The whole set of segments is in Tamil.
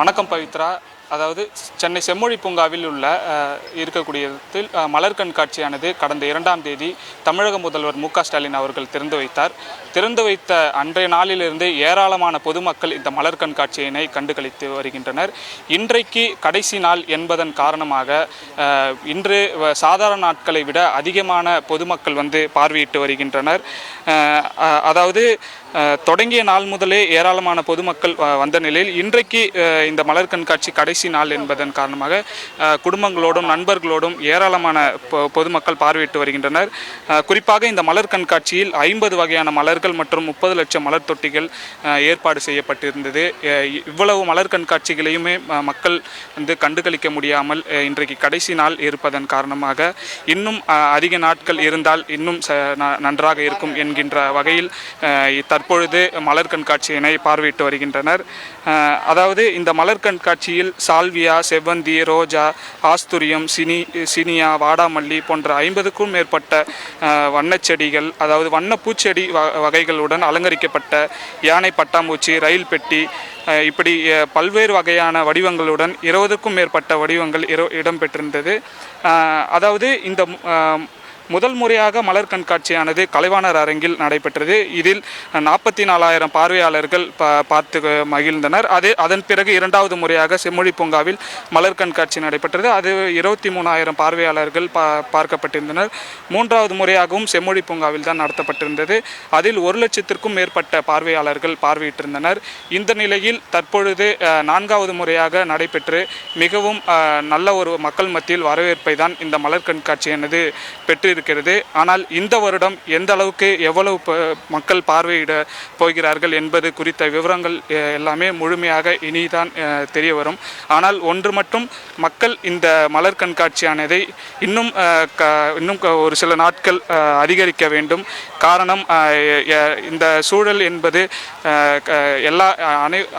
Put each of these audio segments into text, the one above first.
வணக்கம் பவித்ரா. அதாவது சென்னை செம்மொழி பூங்காவில் உள்ள இருக்கக்கூடியதில் மலர் கண்காட்சியானது கடந்த 2ஆம் தேதி தமிழக முதல்வர் மு.க. ஸ்டாலின் அவர்கள் திறந்து வைத்தார். திறந்து வைத்த அன்றைய நாளிலிருந்து ஏராளமான பொதுமக்கள் இந்த மலர் கண்காட்சியினை கண்டுகளித்து வருகின்றனர். இன்றைக்கு கடைசி நாள் என்பதன் காரணமாக இன்று சாதாரண நாட்களை விட அதிகமான பொதுமக்கள் பார்வையிட்டு வருகின்றனர். அதாவது தொடங்கிய நாள் முதலே ஏராளமான பொதுமக்கள் வந்த நிலையில் இன்றைக்கு இந்த மலர் கண்காட்சி கடைசி நாள் என்பதன் காரணமாக குடும்பங்களோடும் நண்பர்களோடும் ஏராளமான பொதுமக்கள் பார்வையிட்டு வருகின்றனர். குறிப்பாக இந்த மலர் கண்காட்சியில் 50 வகையான மலர்கள் மற்றும் 30 லட்சம் மலர் தொட்டிகள் ஏற்பாடு செய்யப்பட்டிருந்தது. இவ்வளவு மலர் கண்காட்சிகளையுமே மக்கள் கண்டுகளிக்க முடியாமல் இன்றைக்கு கடைசி நாள் இருப்பதன் காரணமாக இன்னும் அதிக நாட்கள் இருந்தால் இன்னும் நன்றாக இருக்கும் என்கின்ற வகையில் தற்பொழுது மலர் கண்காட்சியினை பார்வையிட்டு வருகின்றனர். அதாவது இந்த மலர் கண்காட்சியில் சால்வியா, செவ்வந்தி, ரோஜா, ஆஸ்துரியம், சினியா, வாடாமல்லி போன்ற 50க்கும் மேற்பட்ட வண்ணச்செடிகள், அதாவது வண்ண பூச்செடி வகைகளுடன் அலங்கரிக்கப்பட்ட யானை, பட்டாம்பூச்சி, ரயில் பெட்டி, இப்படி பல்வேறு வகையான வடிவங்களுடன் 20க்கும் மேற்பட்ட வடிவங்கள் இடம்பெற்றிருந்தது. அதாவது இந்த முதல் முறையாக மலர் கண்காட்சியானது கலைவாணர் அரங்கில் நடைபெற்றது. இதில் 44,000 பார்வையாளர்கள் பார்த்து மகிழ்ந்தனர். அதன் பிறகு 2வது முறையாக செம்மொழி பூங்காவில் மலர் கண்காட்சி நடைபெற்றது. அது 23,000 பார்வையாளர்கள் பார்க்கப்பட்டிருந்தனர். 3வது முறையாகவும் செம்மொழி பூங்காவில் தான் நடத்தப்பட்டிருந்தது. அதில் 1 லட்சத்திற்கும் மேற்பட்ட பார்வையாளர்கள் பார்வையிட்டிருந்தனர். இந்த நிலையில் தற்பொழுது 4வது முறையாக நடைபெற்று மிகவும் நல்ல ஒரு மக்கள் மத்தியில் வரவேற்பை தான் இந்த மலர் கண்காட்சியானது பெற்று இருக்கிறது. ஆனால் இந்த வருடம் எந்த அளவுக்கு எவ்வளவு மக்கள் பார்வையிட போகிறார்கள் என்பது குறித்த விவரங்கள் எல்லாமே முழுமையாக இனிதான் தெரிய வரும். ஆனால் ஒன்று மட்டும், மக்கள் இந்த மலர் கண்காட்சியானதை இன்னும் ஒரு சில நாட்கள் அதிகரிக்க வேண்டும். காரணம், இந்த சூழல் என்பது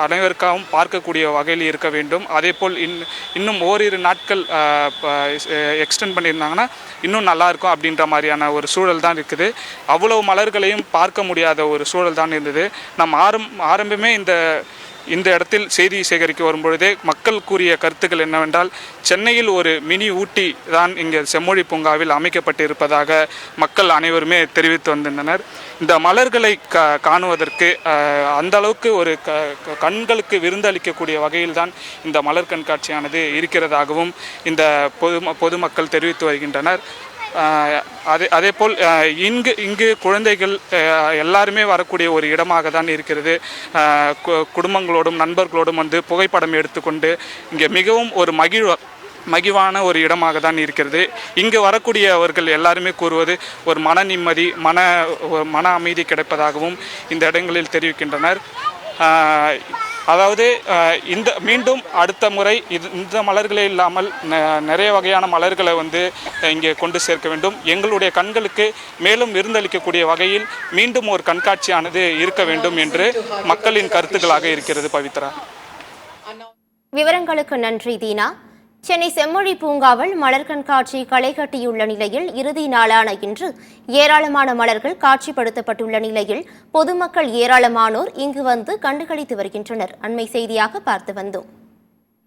அனைவருக்காகவும் பார்க்கக்கூடிய வகையில் இருக்க வேண்டும். அதே போல் இன்னும் ஓரிரு நாட்கள் எக்ஸ்டெண்ட் பண்ணியிருந்தாங்கன்னா இன்னும் நல்லாயிருக்கும் அப்படின்ற மாதிரியான ஒரு சூழல் தான் இருக்குது. அவ்வளவு மலர்களையும் பார்க்க முடியாத ஒரு சூழல் தான் இருந்தது. நம் ஆரம்பமே இந்த இடத்தில் செய்தி சேகரிக்க வரும்பொழுதே மக்கள் கூறிய கருத்துக்கள் என்னவென்றால், சென்னையில் ஒரு மினி ஊட்டி தான் இங்கே செம்மொழி பூங்காவில் அமைக்கப்பட்டிருப்பதாக மக்கள் அனைவருமே தெரிவித்து வந்திருந்தனர். இந்த மலர்களை காணுவதற்கு அந்த அளவுக்கு ஒரு கண்களுக்கு விருந்தளிக்கக்கூடிய வகையில் தான் இந்த மலர் கண்காட்சியானது இருக்கிறதாகவும் இந்த பொதுமக்கள் தெரிவித்து வருகின்றனர். அதேபோல் இங்கு குழந்தைகள் எல்லாருமே வரக்கூடிய ஒரு இடமாக தான் இருக்கிறது. குடும்பங்களோடும் நண்பர்களோடும் புகைப்படம் எடுத்துக்கொண்டு இங்கே மிகவும் ஒரு மகிழ்வான ஒரு இடமாக தான் இருக்கிறது. இங்கு வரக்கூடியவர்கள் எல்லாருமே கூறுவது ஒரு மன நிம்மதி, மன அமைதி கிடைப்பதாகவும் இந்த இடங்களில் தெரிவிக்கின்றனர். அதாவது மீண்டும் அடுத்த முறை இந்த மலர்களே இல்லாமல் நிறைய வகையான மலர்களை இங்கே கொண்டு சேர்க்க வேண்டும். எங்களுடைய கண்களுக்கு மேலும் விருந்தளிக்கக்கூடிய வகையில் மீண்டும் ஒரு கண்காட்சியானது இருக்க வேண்டும் என்று மக்களின் கருத்துக்களாக இருக்கிறது. பவித்ரா, விவரங்களுக்கு நன்றி தீனா. சென்னை செம்மொழி பூங்காவில் மலர் கண்காட்சி களை கட்டியுள்ள நிலையில் இறுதி நாளான இன்று ஏராளமான மலர்கள் காட்சிப்படுத்தப்பட்டுள்ள நிலையில் பொதுமக்கள் ஏராளமானோர் இங்கு கண்டுகளித்து வருகின்றனர். அண்மை செய்தியாக பார்த்து வந்தோம்.